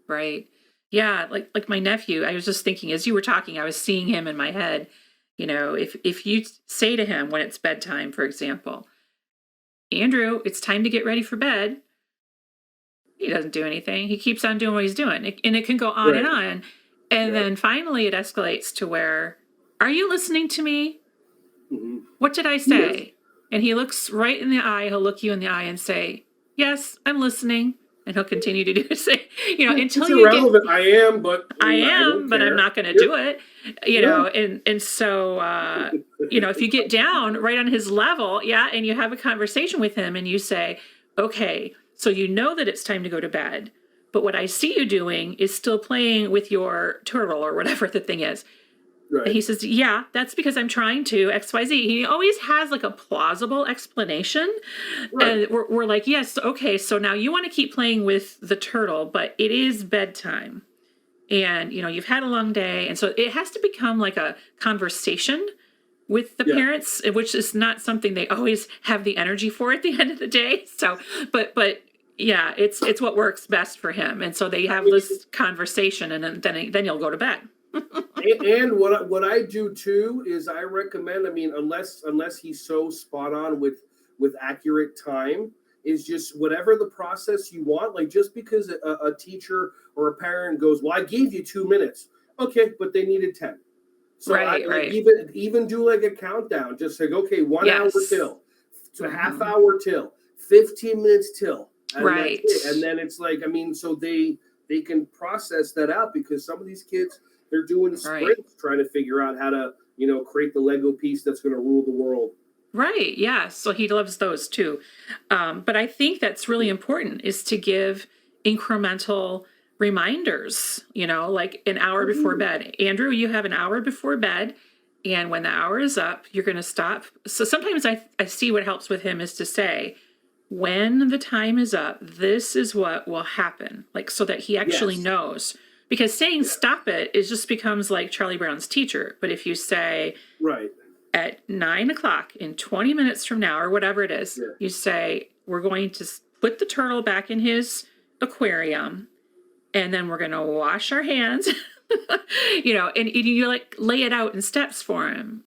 Right. Yeah, like my nephew, I was just thinking as you were talking, I was seeing him in my head. If you say to him when it's bedtime, for example, Andrew, it's time to get ready for bed. He doesn't do anything. He keeps on doing what he's doing. And it can go on and Right. on. And then finally it escalates to where, are you listening to me? Mm-hmm. What did I Yes. say? And he looks right in the eye. He'll look you in the eye and say, yes, I'm listening. And he'll continue to do it. Say, until It's you get, irrelevant. I am, but I I am, don't but I'm care. not going to Yep. do it. Yeah. And so, if you get down right on his level, yeah, and you have a conversation with him and you say, okay, so you know that it's time to go to bed, but what I see you doing is still playing with your turtle or whatever the thing is. Right. He says, yeah, that's because I'm trying to XYZ. He always has like a plausible explanation. Right. And we're like, yes, okay, so now you want to keep playing with the turtle, but it is bedtime. And, you've had a long day. And so it has to become like a conversation with the Yeah. parents, which is not something they always have the energy for at the end of the day. So, but yeah, it's what works best for him. And so they have this conversation and then you'll go to bed. And what I do too is I recommend. I mean, unless he's so spot on with accurate time, is just whatever the process you want. Like just because a teacher or a parent goes, well, I gave you 2 minutes, okay, but they needed 10. So Right. even do like a countdown. Just like okay, 1 hour Yes. till, to a half hour till, 15 minutes till, and Right. that's it. And then it's like so they can process that out because some of these kids they're doing sprints trying to figure out how to create the Lego piece that's going to rule the world. Right. Yeah. So he loves those too. But I think that's really important is to give incremental reminders, like an hour before bed. Andrew, you have an hour before bed. And when the hour is up, you're going to stop. So sometimes I see what helps with him is to say, when the time is up, this is what will happen. Like, so that he actually knows. Because saying stop it is just becomes like Charlie Brown's teacher. But if you say, right, at 9 o'clock in 20 minutes from now, or whatever it is, you say, we're going to put the turtle back in his aquarium and then we're going to wash our hands, and you like lay it out in steps for him.